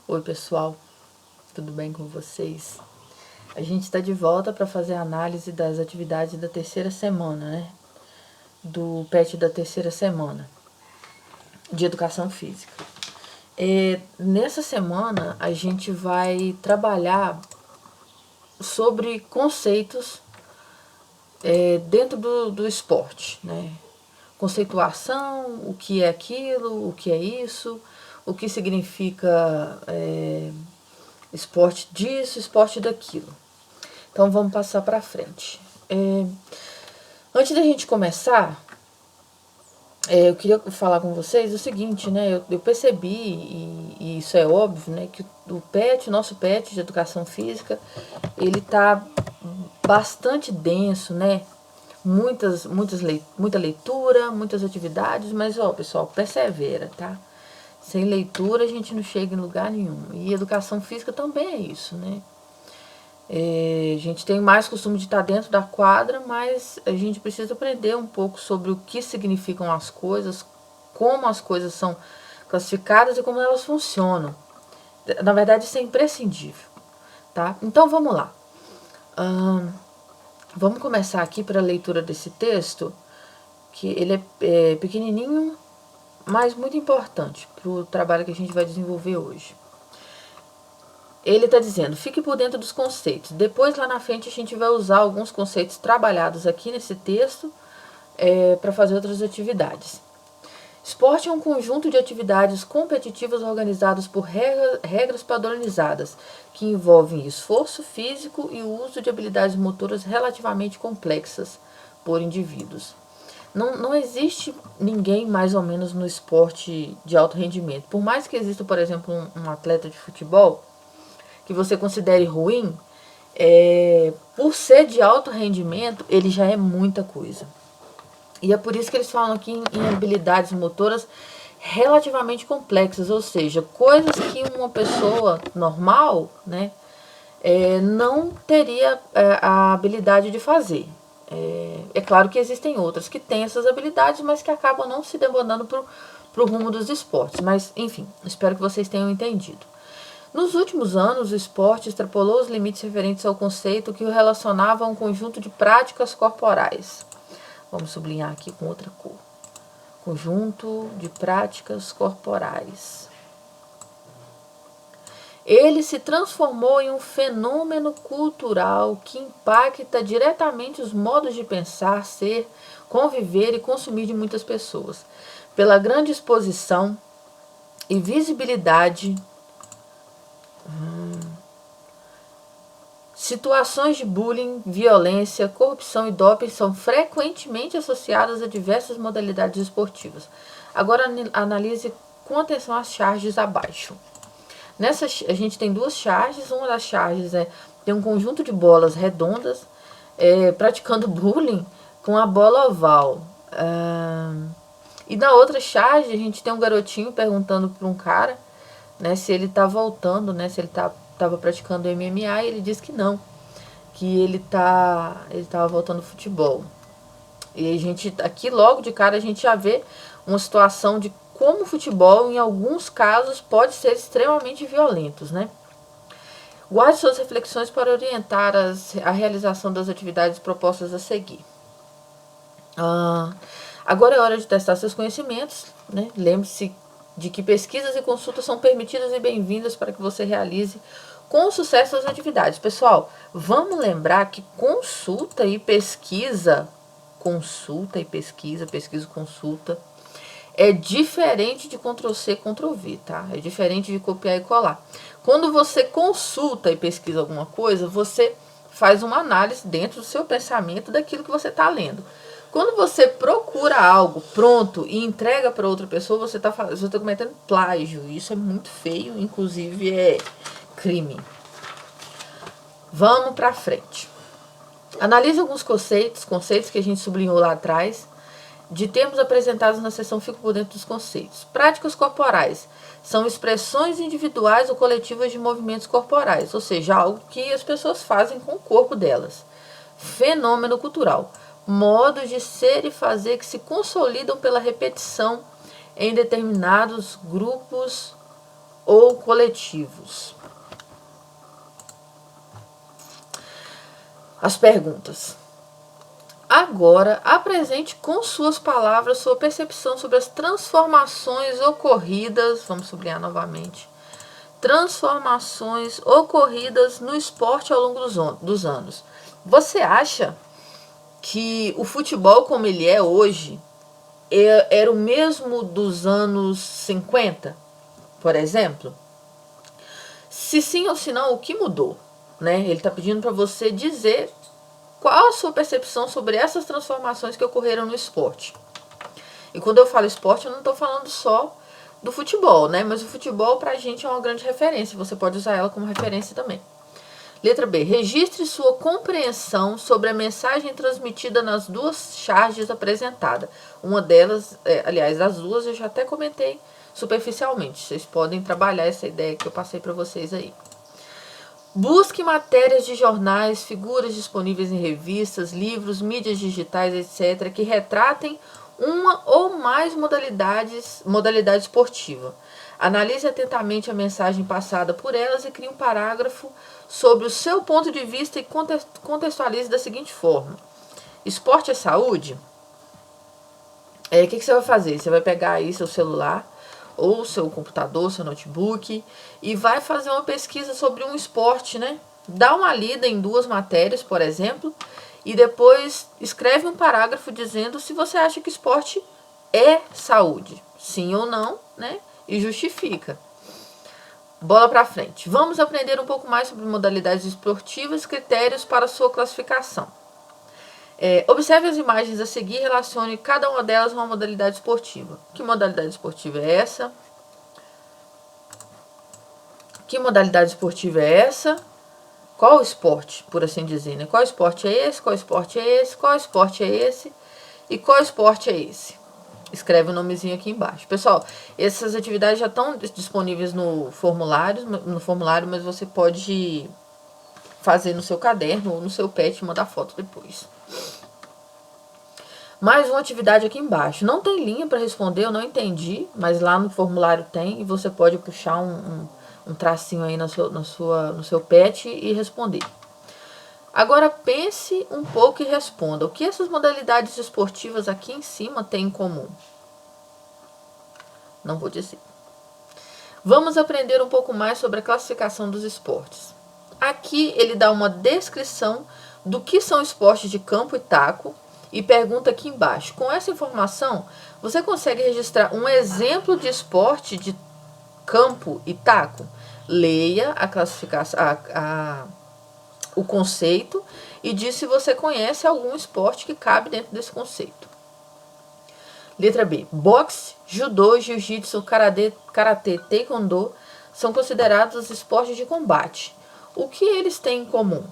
Oi pessoal, tudo bem com vocês? A gente está de volta para fazer a análise das atividades da terceira semana, né? Do PET da terceira semana de Educação Física. Nessa semana a gente vai trabalhar sobre conceitos dentro do esporte, né? Conceituação, o que é aquilo, o que é isso, o que significa esporte disso, esporte daquilo. Então vamos passar para frente. Antes da gente começar, eu queria falar com vocês o seguinte, né? Eu percebi, e isso é óbvio, né? Que o PET, nosso PET de Educação Física, ele tá bastante denso, né? Muita leitura, muitas atividades, mas, ó, pessoal, persevera, tá? Sem leitura a gente não chega em lugar nenhum. E Educação Física também é isso, né? A gente tem mais costume de estar dentro da quadra, mas a gente precisa aprender um pouco sobre o que significam as coisas, como as coisas são classificadas e como elas funcionam. Na verdade, isso é imprescindível, tá? Então, vamos lá. Vamos começar aqui para a leitura desse texto, que ele é pequenininho, mas muito importante para o trabalho que a gente vai desenvolver hoje. Ele está dizendo, fique por dentro dos conceitos. Depois, lá na frente, a gente vai usar alguns conceitos trabalhados aqui nesse texto para fazer outras atividades. Esporte é um conjunto de atividades competitivas organizadas por regras padronizadas, que envolvem esforço físico e o uso de habilidades motoras relativamente complexas por indivíduos. Não existe ninguém mais ou menos no esporte de alto rendimento. Por mais que exista, por exemplo, um atleta de futebol que você considere ruim, por ser de alto rendimento, ele já é muita coisa. E é por isso que eles falam aqui em habilidades motoras relativamente complexas, ou seja, coisas que uma pessoa normal, né, não teria a habilidade de fazer. É claro que existem outras que têm essas habilidades, mas que acabam não se demandando para o rumo dos esportes. Mas, enfim, espero que vocês tenham entendido. Nos últimos anos, o esporte extrapolou os limites referentes ao conceito que o relacionava a um conjunto de práticas corporais. Vamos sublinhar aqui com outra cor. Conjunto de práticas corporais. Ele se transformou em um fenômeno cultural que impacta diretamente os modos de pensar, ser, conviver e consumir de muitas pessoas. Pela grande exposição e visibilidade, situações de bullying, violência, corrupção e doping são frequentemente associadas a diversas modalidades esportivas. Agora analise com atenção as charges abaixo. Nessa, a gente tem duas charges. Uma das charges tem um conjunto de bolas redondas praticando bullying com a bola oval. E na outra charge a gente tem um garotinho perguntando para um cara, né, se ele tá voltando, né, se ele tava praticando MMA, e ele diz que não, que ele tava voltando ao futebol. E a gente, aqui logo de cara, a gente já vê uma situação de como o futebol, em alguns casos, pode ser extremamente violento, né? Guarde suas reflexões para orientar a realização das atividades propostas a seguir. Agora é hora de testar seus conhecimentos, né? Lembre-se de que pesquisas e consultas são permitidas e bem-vindas para que você realize com sucesso as atividades. Pessoal, vamos lembrar que consulta e pesquisa, é diferente de Ctrl+C, Ctrl+V, tá? É diferente de copiar e colar. Quando você consulta e pesquisa alguma coisa, você faz uma análise dentro do seu pensamento daquilo que você está lendo. Quando você procura algo pronto e entrega para outra pessoa, você está cometendo plágio. Isso é muito feio, inclusive é crime. Vamos para frente. Analise alguns conceitos que a gente sublinhou lá atrás, de termos apresentados na seção Fico por Dentro dos Conceitos. Práticas corporais são expressões individuais ou coletivas de movimentos corporais, ou seja, algo que as pessoas fazem com o corpo delas. Fenômeno cultural. Modos de ser e fazer que se consolidam pela repetição em determinados grupos ou coletivos? As perguntas. Agora, apresente com suas palavras sua percepção sobre as transformações ocorridas, vamos sublinhar novamente, transformações ocorridas no esporte ao longo dos anos. Você acha que o futebol como ele é hoje era o mesmo dos anos 50, por exemplo? Se sim ou se não, o que mudou? Né? Ele está pedindo para você dizer qual a sua percepção sobre essas transformações que ocorreram no esporte. E quando eu falo esporte, eu não estou falando só do futebol, né? Mas o futebol pra gente é uma grande referência. Você pode usar ela como referência também. Letra B. Registre sua compreensão sobre a mensagem transmitida nas duas charges apresentadas. Uma delas, aliás, as duas eu já até comentei superficialmente. Vocês podem trabalhar essa ideia que eu passei para vocês aí. Busque matérias de jornais, figuras disponíveis em revistas, livros, mídias digitais, etc., que retratem uma ou mais modalidade esportiva. Analise atentamente a mensagem passada por elas e crie um parágrafo sobre o seu ponto de vista e contextualize da seguinte forma. Esporte é saúde? O que você vai fazer? Você vai pegar aí seu celular ou seu computador, seu notebook, e vai fazer uma pesquisa sobre um esporte, né? Dá uma lida em duas matérias, por exemplo, e depois escreve um parágrafo dizendo se você acha que esporte é saúde, sim ou não, né? E justifica. Bola pra frente. Vamos aprender um pouco mais sobre modalidades esportivas e critérios para sua classificação. Observe as imagens a seguir e relacione cada uma delas a uma modalidade esportiva. Que modalidade esportiva é essa? Que modalidade esportiva é essa? Qual esporte, por assim dizer, né? Qual esporte é esse? Qual esporte é esse? Qual esporte é esse? E qual esporte é esse? Escreve o nomezinho aqui embaixo. Pessoal, essas atividades já estão disponíveis no formulário, mas você pode fazer no seu caderno ou no seu pet e mandar foto depois. Mais uma atividade aqui embaixo. Não tem linha para responder, eu não entendi, mas lá no formulário tem e você pode puxar um tracinho aí no seu pet e responder. Agora pense um pouco e responda. O que essas modalidades esportivas aqui em cima têm em comum? Não vou dizer. Vamos aprender um pouco mais sobre a classificação dos esportes. Aqui ele dá uma descrição do que são esportes de campo e taco e pergunta aqui embaixo. Com essa informação, você consegue registrar um exemplo de esporte de campo e taco? Leia a classificação, o conceito e diz se você conhece algum esporte que cabe dentro desse conceito. Letra B. Boxe, judô, jiu-jitsu, karatê, taekwondo são considerados esportes de combate. O que eles têm em comum?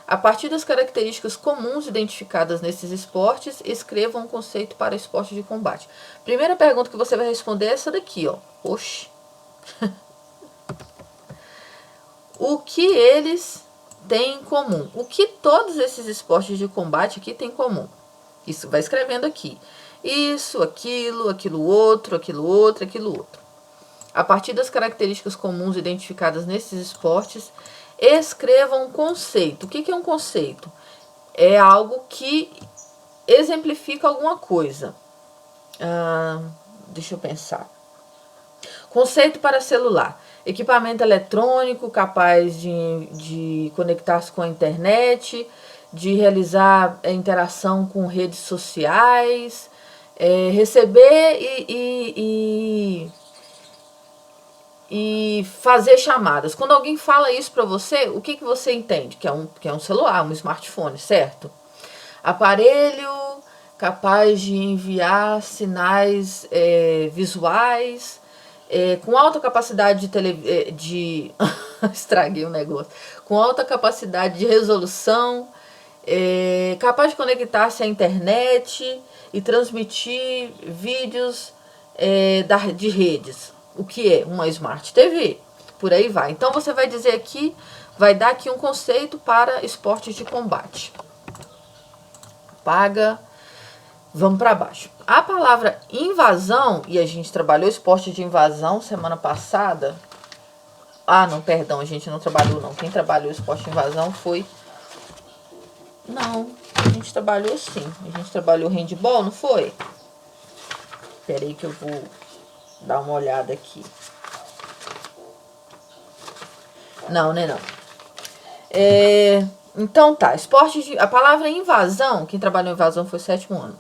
A partir das características comuns identificadas nesses esportes, escreva um conceito para esporte de combate. Primeira pergunta que você vai responder é essa daqui, ó. Oxi. O que eles têm em comum? O que todos esses esportes de combate aqui têm em comum? Isso, vai escrevendo aqui. Isso, aquilo outro, aquilo outro, aquilo outro. A partir das características comuns identificadas nesses esportes, escreva um conceito. O que é um conceito? É algo que exemplifica alguma coisa. Deixa eu pensar. Conceito para celular. Equipamento eletrônico capaz de conectar-se com a internet, de realizar interação com redes sociais, receber e fazer chamadas. Quando alguém fala isso para você, o que você entende? Que é um celular, um smartphone, certo? Aparelho capaz de enviar sinais visuais, com alta capacidade de estraguei o negócio. Com alta capacidade de resolução, capaz de conectar-se à internet e transmitir vídeos de redes. O que é? Uma Smart TV. Por aí vai. Então, você vai dizer aqui, vai dar aqui um conceito para esportes de combate. Paga. Vamos para baixo. A palavra invasão, e a gente trabalhou esporte de invasão semana passada. Ah, não, perdão, a gente não trabalhou não. Quem trabalhou esporte de invasão foi... Não, a gente trabalhou sim. A gente trabalhou handball, não foi? Espera aí que eu vou dar uma olhada aqui. Não, né, não. Então tá, esporte de... A palavra invasão, quem trabalhou em invasão foi o 7º ano.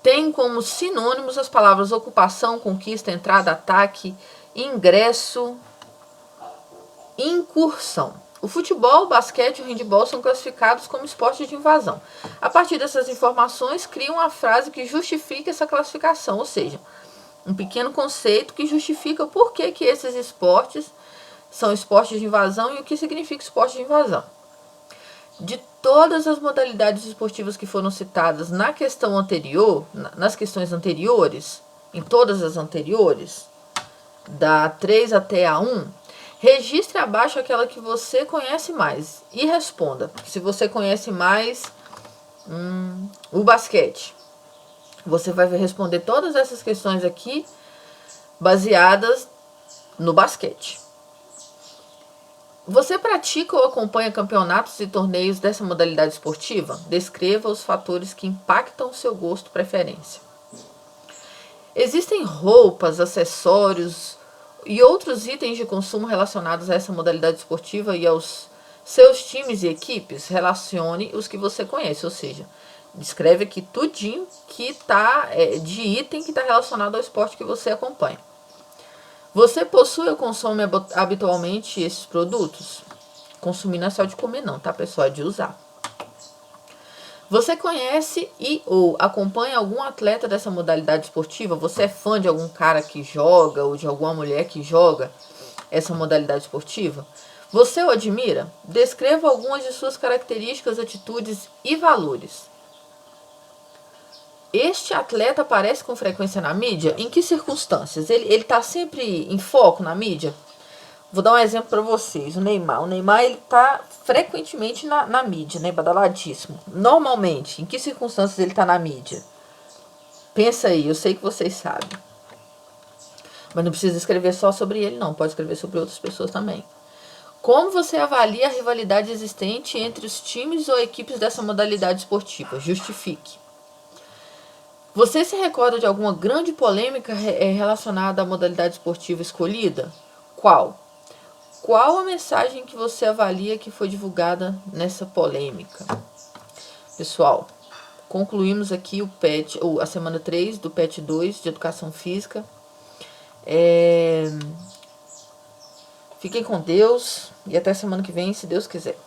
Tem como sinônimos as palavras ocupação, conquista, entrada, ataque, ingresso, incursão. O futebol, o basquete e o handebol são classificados como esportes de invasão. A partir dessas informações, cria uma frase que justifica essa classificação, ou seja, um pequeno conceito que justifica o porquê que esses esportes são esportes de invasão e o que significa esporte de invasão. De todas as modalidades esportivas que foram citadas na questão anterior, nas questões anteriores, em todas as anteriores, da 3 até a 1, registre abaixo aquela que você conhece mais e responda. Se você conhece mais o basquete, você vai responder todas essas questões aqui baseadas no basquete. Você pratica ou acompanha campeonatos e torneios dessa modalidade esportiva? Descreva os fatores que impactam o seu gosto e preferência. Existem roupas, acessórios e outros itens de consumo relacionados a essa modalidade esportiva e aos seus times e equipes? Relacione os que você conhece, ou seja, descreve aqui tudinho que tá de item que está relacionado ao esporte que você acompanha. Você possui ou consome habitualmente esses produtos? Consumir não é só de comer não, tá, pessoal? É de usar. Você conhece e ou acompanha algum atleta dessa modalidade esportiva? Você é fã de algum cara que joga ou de alguma mulher que joga essa modalidade esportiva? Você o admira? Descreva algumas de suas características, atitudes e valores. Este atleta aparece com frequência na mídia? Em que circunstâncias? Ele está sempre em foco na mídia? Vou dar um exemplo para vocês. O Neymar. O Neymar ele está frequentemente na mídia, né? Badaladíssimo. Normalmente, em que circunstâncias ele está na mídia? Pensa aí, eu sei que vocês sabem. Mas não precisa escrever só sobre ele, não. Pode escrever sobre outras pessoas também. Como você avalia a rivalidade existente entre os times ou equipes dessa modalidade esportiva? Justifique. Você se recorda de alguma grande polêmica relacionada à modalidade esportiva escolhida? Qual? Qual a mensagem que você avalia que foi divulgada nessa polêmica? Pessoal, concluímos aqui a semana 3 do PET 2 de Educação Física. Fiquem com Deus e até semana que vem, se Deus quiser.